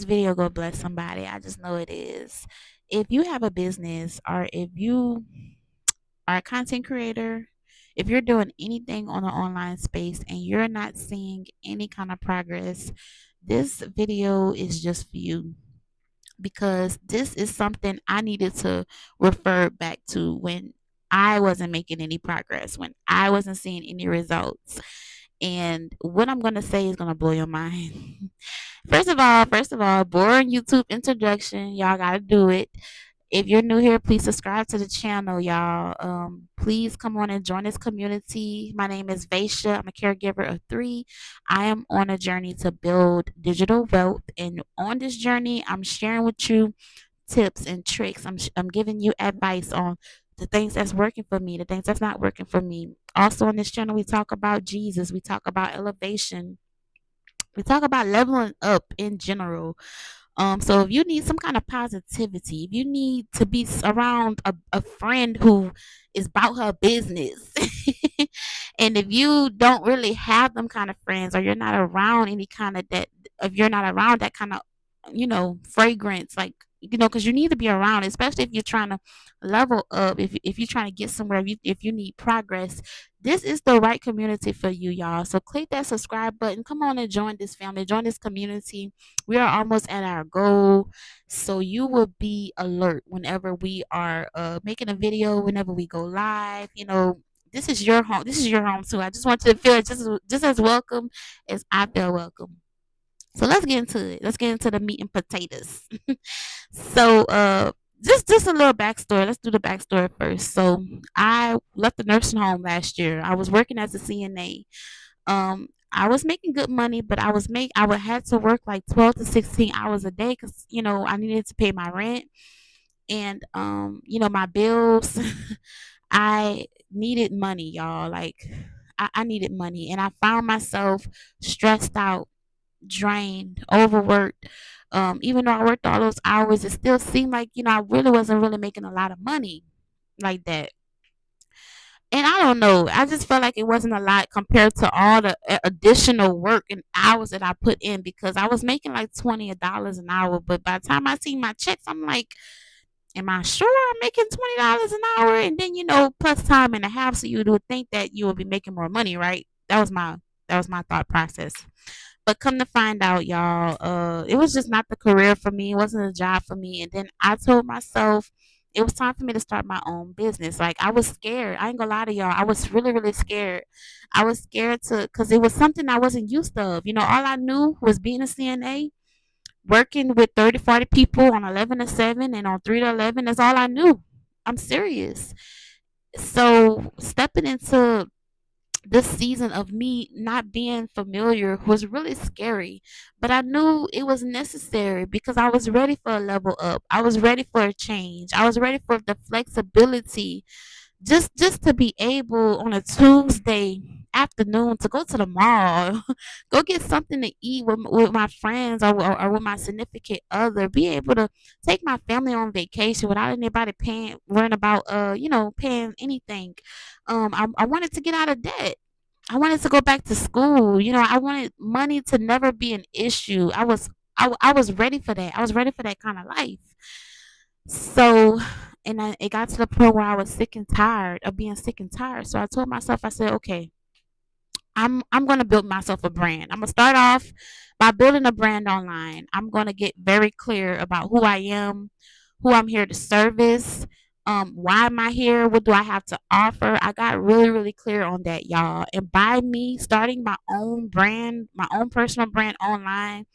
This video gonna bless somebody. I just know it is. If you have a business or if you are a content creator, if you're doing anything on the online space and you're not seeing any kind of progress, this video is just for you because this is something I needed to refer back to when I wasn't making any progress, when I wasn't seeing any results. And what I'm going to say is going to blow your mind. First of all, boring YouTube introduction. Y'all got to do it. If you're new here, please subscribe to the channel, y'all. Please come on and join this community. My name is Vaisha. I'm a caregiver of three. I am on a journey to build digital wealth, and on this journey, I'm sharing with you tips and tricks. I'm giving you advice on the things that's working for me, the things that's not working for me. Also, on this channel, we talk about Jesus. We talk about elevation. We talk about leveling up in general. So if you need some kind of positivity, if you need to be around a friend who is about her business, and if you don't really have them kind of friends, or you're not around any kind of that, if you're not around that kind of, fragrance, like, because you need to be around, especially if you're trying to level up, if you're trying to get somewhere, if you need progress, this is the right community for you, y'all. So click that subscribe button. Come on and join this family, join this community. We are almost at our goal, so you will be alert whenever we are making a video, whenever we go live. This is your home. This is your home too. I just want you to feel just as welcome as I feel welcome. So let's get into it. Let's get into the meat and potatoes. So just a little backstory. Let's do the backstory first. So I left the nursing home last year. I was working as a CNA. I was making good money, but I would have to work like 12 to 16 hours a day because I needed to pay my rent and my bills. I needed money, y'all. Like I needed money, and I found myself stressed out, drained, overworked. Even though I worked all those hours, it still seemed like I really wasn't really making a lot of money like that. And I don't know. I just felt like it wasn't a lot compared to all the additional work and hours that I put in because I was making like $20 an hour. But by the time I see my checks, I'm like, am I sure I'm making $20 an hour? And then plus time and a half, so you would think that you would be making more money, right? That was my thought process. But come to find out, y'all, it was just not the career for me. It wasn't a job for me. And then I told myself it was time for me to start my own business. Like I was scared. I ain't gonna lie to y'all. I was really, really scared. I was scared because it was something I wasn't used of. All I knew was being a CNA, working with 30, 40 people on 11 to 7 and on 3 to 11. That's all I knew. I'm serious. So stepping into this season of me not being familiar was really scary, but I knew it was necessary because I was ready for a level up. I was ready for a change. I was ready for the flexibility, just to be able on a Tuesday afternoon to go to the mall, go get something to eat with my friends, or with my significant other, be able to take my family on vacation without anybody paying, worrying about paying anything. I wanted to get out of debt. I wanted to go back to school. I wanted money to never be an issue. I was ready for that. I was ready for that kind of life. So, it got to the point where I was sick and tired of being sick and tired. So I told myself, I said, okay, I'm gonna build myself a brand. I'm gonna start off by building a brand online. I'm gonna get very clear about who I am, who I'm here to service, why am I here, what do I have to offer. I got really, really clear on that, y'all. And by me starting my own brand, my own personal brand online,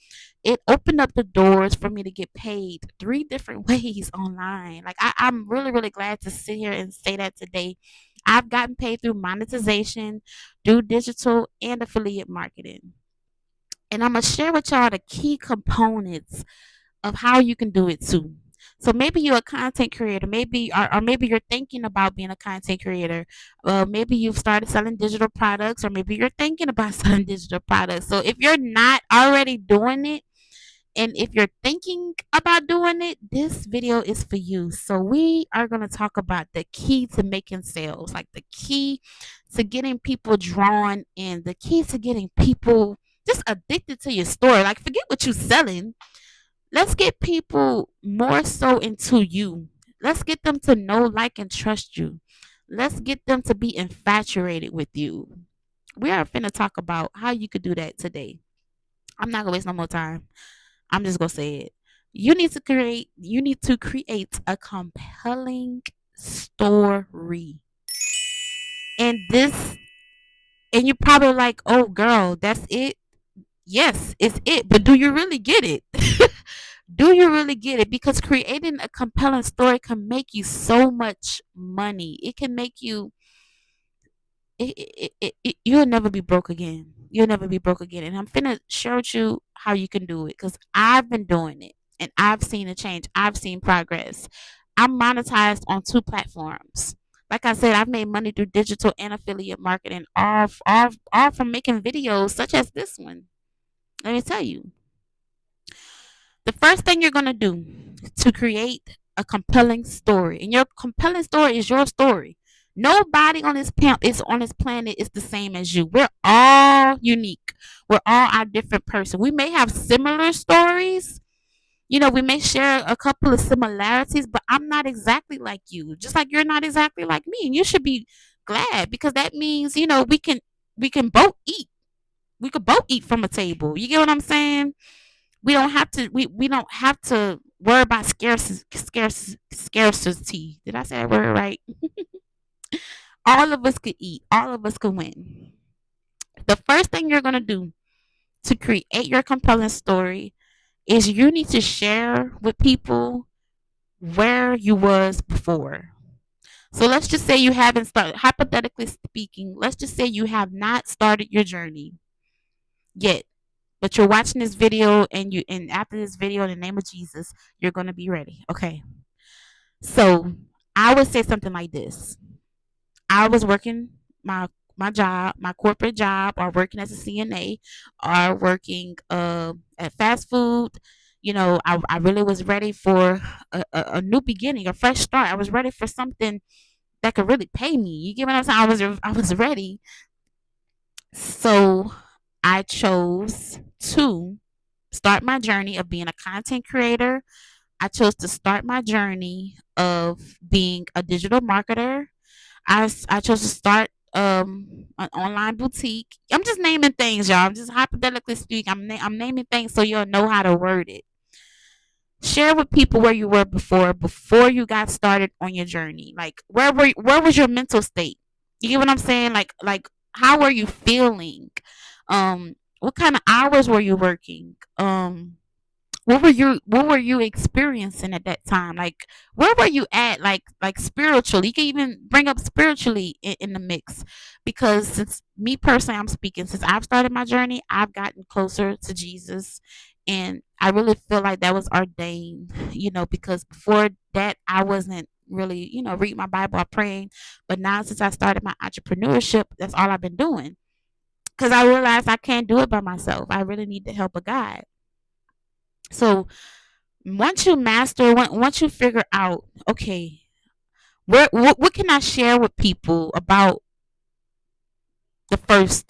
it opened up the doors for me to get paid three different ways online. Like I'm really, really glad to sit here and say that today. I've gotten paid through monetization, through digital and affiliate marketing. And I'm gonna share with y'all the key components of how you can do it too. So maybe you're a content creator, maybe or maybe you're thinking about being a content creator. Maybe you've started selling digital products, or maybe you're thinking about selling digital products. So if you're not already doing it, and if you're thinking about doing it, this video is for you. So we are going to talk about the key to making sales, like the key to getting people drawn in, the key to getting people just addicted to your story. Like forget what you're selling. Let's get people more so into you. Let's get them to know, like, and trust you. Let's get them to be infatuated with you. We are finna talk about how you could do that today. I'm not gonna waste no more time. I'm just gonna say it. You need to create a compelling story. And this and you're probably like, oh girl, that's it. Yes, it's it. But do you really get it? Do you really get it? Because creating a compelling story can make you so much money. It can make you you'll never be broke again. You'll never be broke again. And I'm finna share with you how you can do it because I've been doing it and I've seen a change. I've seen progress. I'm monetized on 2 platforms. Like I said, I've made money through digital and affiliate marketing, all from making videos such as this one. Let me tell you, the first thing you're gonna do to create a compelling story, and your compelling story is your story. Nobody on this planet is the same as you. We're all unique. We're all our different person. We may have similar stories. We may share a couple of similarities, but I'm not exactly like you. Just like you're not exactly like me. And you should be glad because that means, we can both eat. We could both eat from a table. You get what I'm saying? We don't have to worry about scarcity. Did I say that word right? All of us could eat. All of us could win. The first thing you're gonna do to create your compelling story is you need to share with people where you was before. So let's just say you haven't started, hypothetically speaking, let's just say you have not started your journey yet. But you're watching this video and after this video in the name of Jesus, you're gonna be ready. Okay. So I would say something like this. I was working my job, my corporate job, or working as a CNA, or working at fast food. I really was ready for a new beginning, a fresh start. I was ready for something that could really pay me. You get what I'm saying? I was ready. So I chose to start my journey of being a content creator. I chose to start my journey of being a digital marketer. I chose to start an online boutique. I'm just naming things, y'all. I'm just hypothetically speaking. I'm naming things so you'll know how to word it. Share with people where you were before you got started on your journey. Like where was your mental state? You get what I'm saying? Like how were you feeling? What kind of hours were you working? What were you experiencing at that time? Like where were you at, like spiritually? You can even bring up spiritually in the mix, because since me personally, I'm speaking, since I've started my journey, I've gotten closer to Jesus, and I really feel like that was ordained, because before that I wasn't really, reading my Bible or praying. But now, since I started my entrepreneurship, that's all I've been doing, because I realized I can't do it by myself. I really need the help of God. So once you figure out, okay, what can I share with people about the first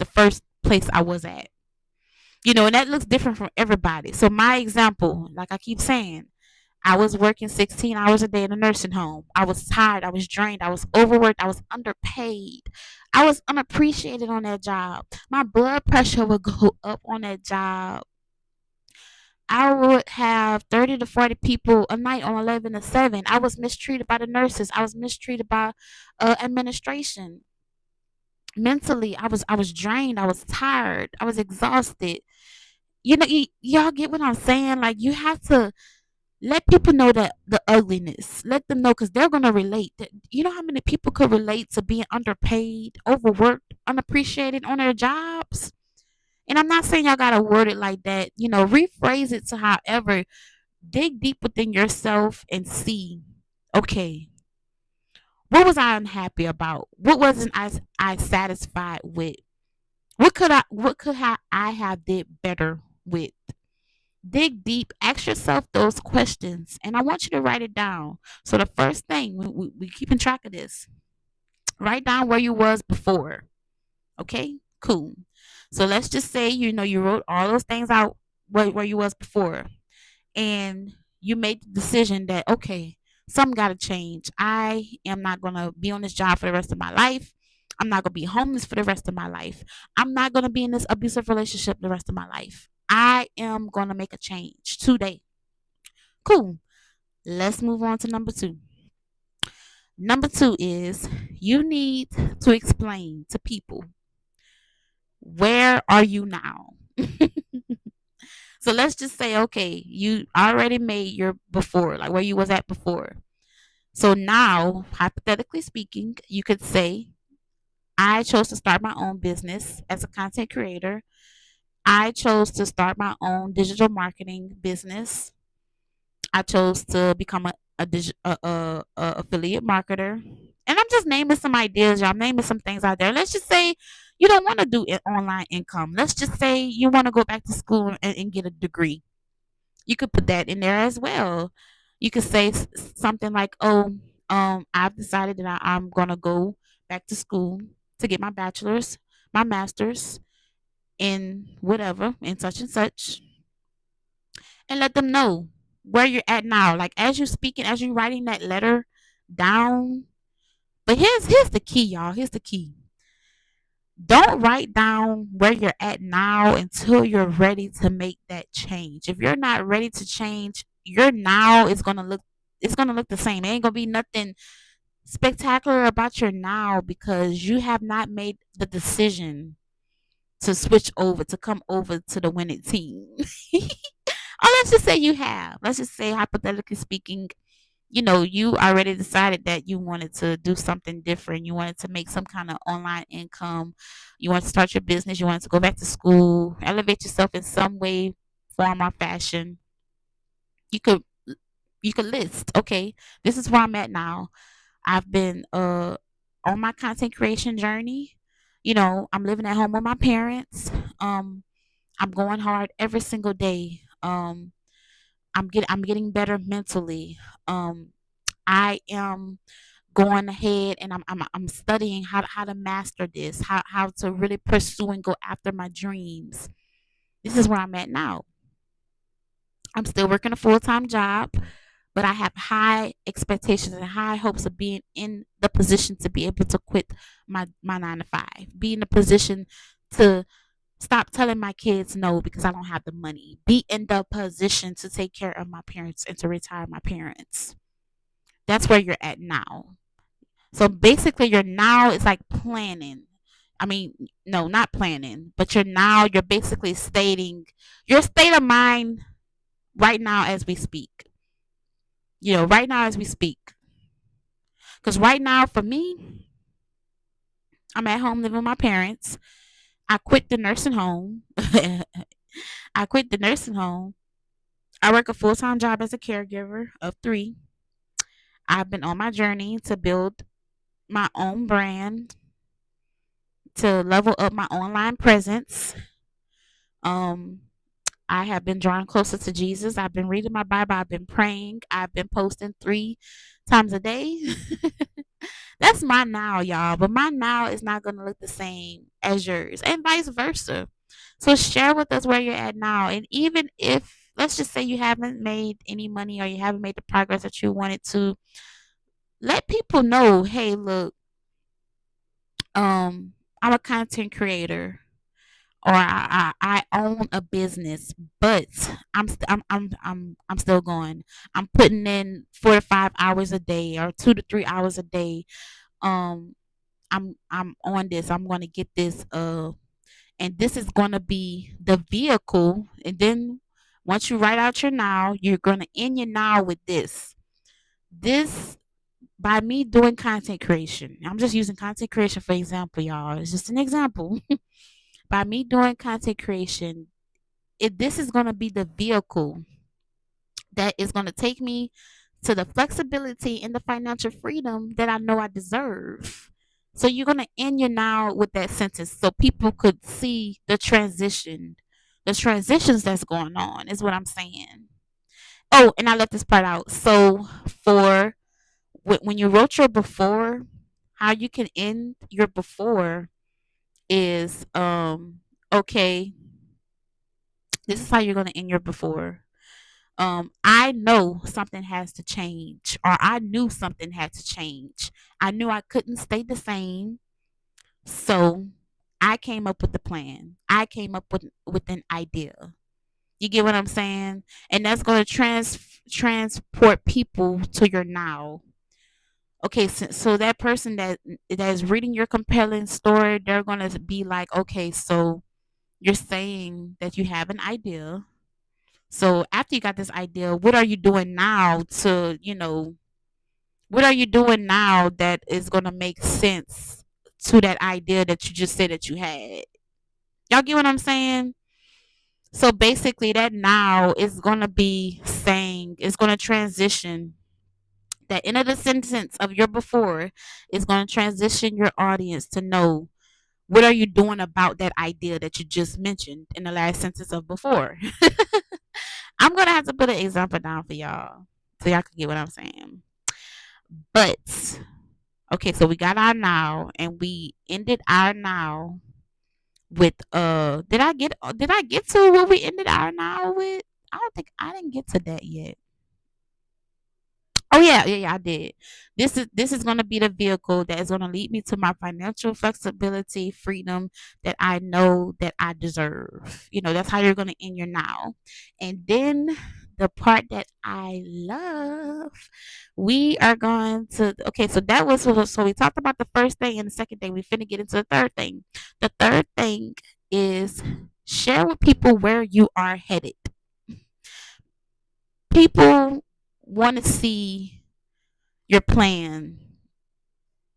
place I was at? And that looks different from everybody. So my example, like I keep saying, I was working 16 hours a day in a nursing home. I was tired, I was drained, I was overworked, I was underpaid. I was unappreciated on that job. My blood pressure would go up on that job. I would have 30 to 40 people a night on 11 to 7. I was mistreated by the nurses. I was mistreated by administration. Mentally, I was drained. I was tired. I was exhausted. Y'all get what I'm saying? Like, you have to let people know that the ugliness. Let them know, because they're going to relate. You know how many people could relate to being underpaid, overworked, unappreciated on their jobs? And I'm not saying y'all got to word it like that. Rephrase it to however. Dig deep within yourself and see, okay, what was I unhappy about? What wasn't I satisfied with? What could I have did better with? Dig deep, ask yourself those questions, and I want you to write it down. So the first thing, we keeping track of this, write down where you was before. Okay, cool. So let's just say, you wrote all those things out where you was before. and you made the decision that, okay, something got to change. I am not going to be on this job for the rest of my life. I'm not going to be homeless for the rest of my life. I'm not going to be in this abusive relationship the rest of my life. I am going to make a change today. Cool. Let's move on to number two. Number two is you need to explain to people, where are you now? So let's just say, okay, you already made your before, like where you was at before. So now, hypothetically speaking, you could say, I chose to start my own business as a content creator. I chose to start my own digital marketing business. I chose to become a affiliate marketer. And I'm just naming some ideas, y'all. I'm naming some things out there. Let's just say you don't want to do online income. Let's just say you want to go back to school and get a degree. You could put that in there as well. You could say something like, "Oh, I've decided that I'm gonna go back to school to get my bachelor's, my master's in whatever, in such and such," and let them know where you're at now. Like as you're speaking, as you're writing that letter down. But here's the key, y'all. Here's the key. Don't write down where you're at now until you're ready to make that change. If you're not ready to change, your now is gonna look, it's gonna look the same. It ain't gonna be nothing spectacular about your now because you have not made the decision to switch over, to come over to the winning team. Or let's just say you have. Let's just say, hypothetically speaking, you already decided that you wanted to do something different. You wanted to make some kind of online income. You wanted to start your business. You wanted to go back to school, elevate yourself in some way, form, or fashion. You could you could list, okay, this is where I'm at now. I've been on my content creation journey. I'm living at home with my parents. I'm going hard every single day. I'm getting better mentally. I am going ahead and I'm studying how to master this, how to really pursue and go after my dreams. This is where I'm at now. I'm still working a full-time job, but I have high expectations and high hopes of being in the position to be able to quit my 9 to 5, be in the position to stop telling my kids no because I don't have the money, be in the position to take care of my parents and to retire my parents. That's where you're at now. So basically, your now is like planning. I mean, no, not planning, but you're basically stating your state of mind right now as we speak. Right now as we speak. Because right now, for me, I'm at home living with my parents. I quit the nursing home. I quit the nursing home. I work a full time job as a caregiver of 3. I've been on my journey to build my own brand, to level up my online presence. Um, I have been drawing closer to Jesus. I've been reading my Bible. I've been praying. I've been posting 3 times a day. That's my now, y'all. But my now is not going to look the same as yours, and vice versa. So share with us where you're at now. And even if, let's just say, you haven't made any money or you haven't made the progress that you wanted to, let people know, hey, look, I'm a content creator, or I own a business, but I'm still going. I'm putting in 4 to 5 hours a day, or 2 to 3 hours a day. Um, I'm on this. I'm going to get this. And this is going to be the vehicle. And then once you write out your now, you're going to end your now with this. This, by me doing content creation. I'm just using content creation for example, y'all. It's just an example. By me doing content creation, this is going to be the vehicle that is going to take me to the flexibility and the financial freedom that I know I deserve. So you're going to end your now with that sentence so people could see the transitions that's going on, is what I'm saying. Oh, and I left this part out. So for when you wrote your before, how you can end your before is, okay, this is how you're going to end your before. I know something has to change, or I knew something had to change. I knew I couldn't stay the same. So I came up with the plan. I came up with an idea. You get what I'm saying? And that's going to transport people to your now. Okay, so that person that is reading your compelling story, they're going to be like, okay, so you're saying that you have an idea. So after you got this idea, what are you doing now to, what are you doing now that is going to make sense to that idea that you just said that you had? Y'all get what I'm saying? So basically, that now is going to be saying, it's going to transition. That end of the sentence of your before is going to transition your audience to know what are you doing about that idea that you just mentioned in the last sentence of before. I'm going to have to put an example down for y'all so y'all can get what I'm saying. But okay, so we got our now and we ended our now with did I get to what we ended our now with? I don't think I didn't get to that yet. Oh yeah, I did. This is gonna be the vehicle that is gonna lead me to my financial flexibility, freedom that I know that I deserve. That's how you're gonna end your now. And then the part that I love, we are going to okay, so that was so we talked about the first thing and the second thing. We finna get into the third thing. The third thing is share with people where you are headed. People want to see your plan.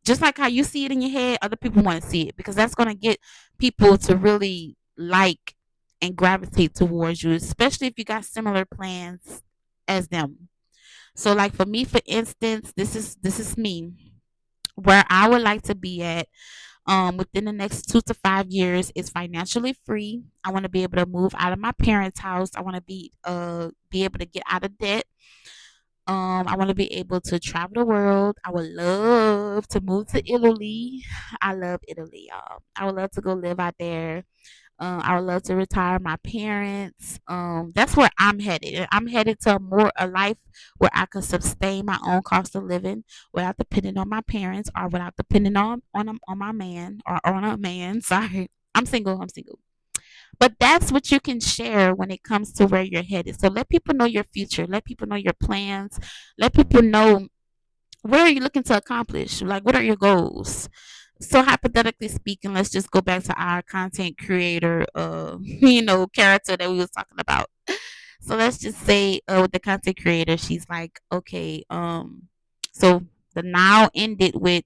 Just like how you see it in your head, other people want to see it because that's going to get people to really like and gravitate towards you, especially if you got similar plans as them. So like for me, for instance, this is me where I would like to be at within the next 2 to 5 years is financially free. I want to be able to move out of my parents' house. I want to be able to get out of debt. I want to be able to travel the world. I would love to move to Italy. I love Italy, y'all. I would love to go live out there. I would love to retire my parents. That's where I'm headed. I'm headed to a life where I can sustain my own cost of living without depending on my parents or without depending on my man or on a man. Sorry, I'm single. I'm single. But that's what you can share when it comes to where you're headed. So let people know your future. Let people know your plans. Let people know what are you looking to accomplish? Like, what are your goals? So hypothetically speaking, let's just go back to our content creator, character that we was talking about. So let's just say, with the content creator, she's like, okay, so the now ended with,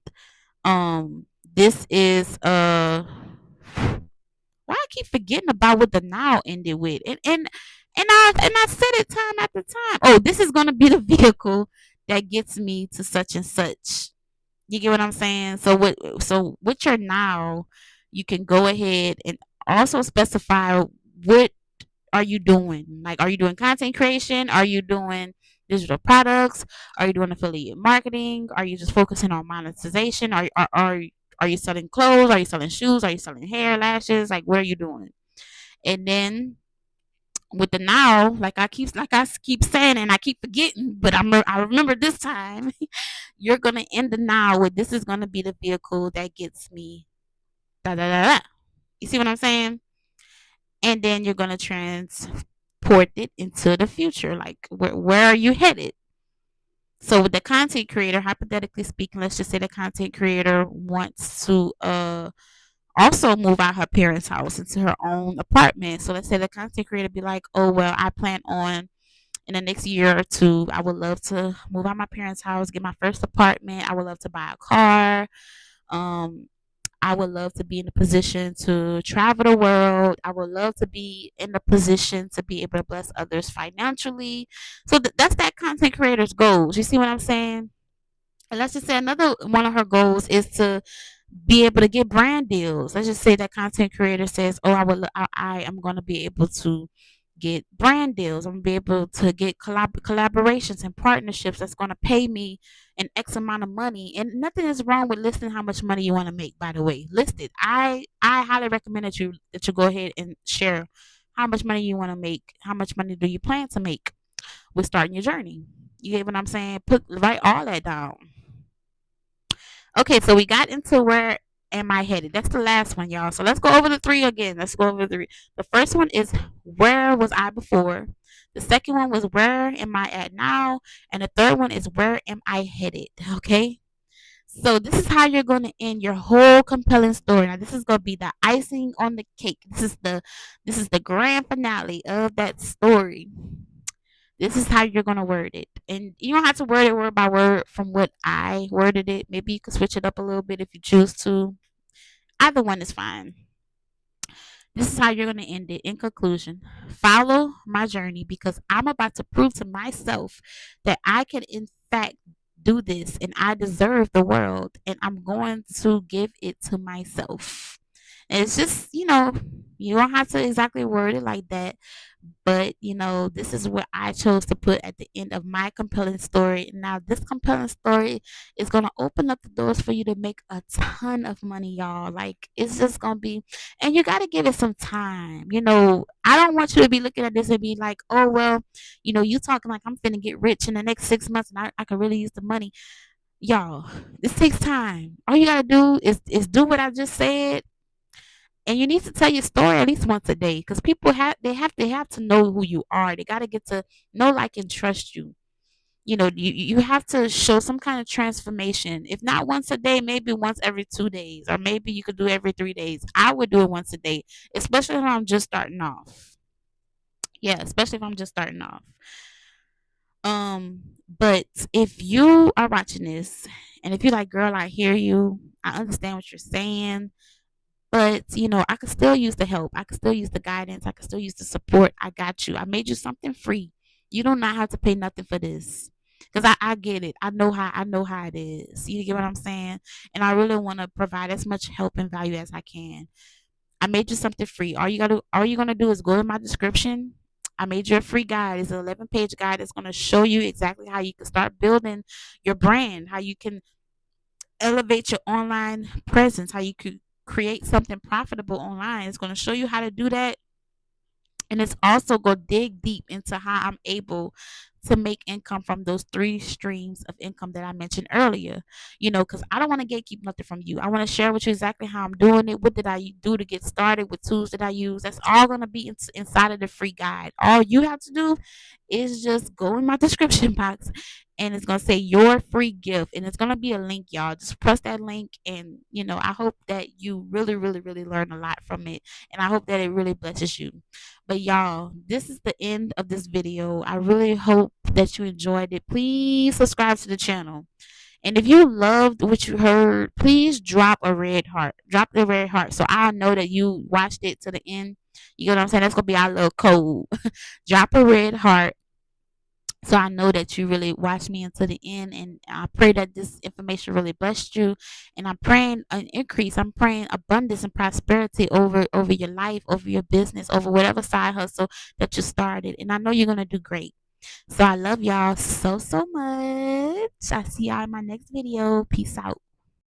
this is why I keep forgetting about what the now ended with, and I said it time after time. Oh, this is gonna be the vehicle that gets me to such and such. You get what I'm saying? So with your now, you can go ahead and also specify what are you doing? Like, are you doing content creation? Are you doing digital products? Are you doing affiliate marketing? Are you just focusing on monetization? Are you selling clothes? Are you selling shoes? Are you selling hair, lashes? Like, what are you doing? And then with the now, like I keep saying, and I keep forgetting, but I remember this time. You're gonna end the now with this is gonna be the vehicle that gets me da da da da. You see what I'm saying? And then you're gonna transport it into the future. Like, where are you headed? So with the content creator, hypothetically speaking, let's just say the content creator wants to also move out her parents' house into her own apartment. So let's say the content creator be like, oh well, I plan on in the next year or two, I would love to move out my parents' house, get my first apartment. I would love to buy a car. Um, I would love to be in a position to travel the world. I would love to be in a position to be able to bless others financially. So that's that content creator's goals. You see what I'm saying? And let's just say another one of her goals is to be able to get brand deals. Let's just say that content creator says, "Oh, I am going to be able to get brand deals. I'm going to be able to get collaborations and partnerships that's going to pay me an X amount of money." And nothing is wrong with listing how much money you want to make. By the way, list it. I highly recommend that you go ahead and share how much money you want to make. How much money do you plan to make? with starting your journey. You get what I'm saying? Write all that down. Okay, so we got into where am I headed? That's the last one, y'all. So let's go over the three again. Let's go over the three. The first one is where was I before? The second one was where am I at now? And the third one is where am I headed? Okay. So this is how you're going to end your whole compelling story. Now this is going to be the icing on the cake. This is the grand finale of that story. This is how you're going to word it. And you don't have to word it word by word from what I worded it. Maybe you can switch it up a little bit if you choose to. Either one is fine. This is how you're going to end it. In conclusion, follow my journey because I'm about to prove to myself that I can, in fact, do this and I deserve the world and I'm going to give it to myself. And it's just, you don't have to exactly word it like that, but this is what I chose to put at the end of my compelling story. Now, this compelling story is going to open up the doors for you to make a ton of money, y'all. Like, it's just going to be, and you got to give it some time. I don't want you to be looking at this and be like, oh, well, you talking like I'm finna get rich in the next 6 months and I can really use the money. Y'all, this takes time. All you got to do is do what I just said, and you need to tell your story at least once a day because people have to know who you are. They got to get to know, like, and trust you. You have to show some kind of transformation. If not once a day, maybe once every 2 days, or maybe you could do every 3 days. I would do it once a day, especially if I'm just starting off. Yeah, especially if I'm just starting off. But if you are watching this and if you're like, girl, I hear you, I understand what you're saying, but, I could still use the help. I could still use the guidance. I could still use the support. I got you. I made you something free. You do not have to pay nothing for this. Because I get it. I know how it is. You get what I'm saying? And I really want to provide as much help and value as I can. I made you something free. All you're gonna do is go in my description. I made you a free guide. It's an 11-page guide that's gonna show you exactly how you can start building your brand, how you can elevate your online presence, how you could create something profitable online. It's going to show you how to do that. And it's also going to dig deep into how I'm able to make income from those three streams of income that I mentioned earlier. Because I don't want to gatekeep nothing from you. I want to share with you exactly how I'm doing it. What did I do to get started? With tools that I use? That's all going to be inside of the free guide. All you have to do is just go in my description box and it's going to say your free gift. And it's going to be a link, y'all. Just press that link. And, I hope that you really, really, really learn a lot from it. And I hope that it really blesses you. But y'all, this is the end of this video. I really hope that you enjoyed it. Please subscribe to the channel. And if you loved what you heard, please drop a red heart. Drop the red heart so I know that you watched it to the end. You know what I'm saying? That's going to be our little code. Drop a red heart so I know that you really watched me until the end. And I pray that this information really blessed you. And I'm praying an increase. I'm praying abundance and prosperity over your life, over your business, over whatever side hustle that you started. And I know you're going to do great. So I love y'all so, so much. I see y'all in my next video. Peace out.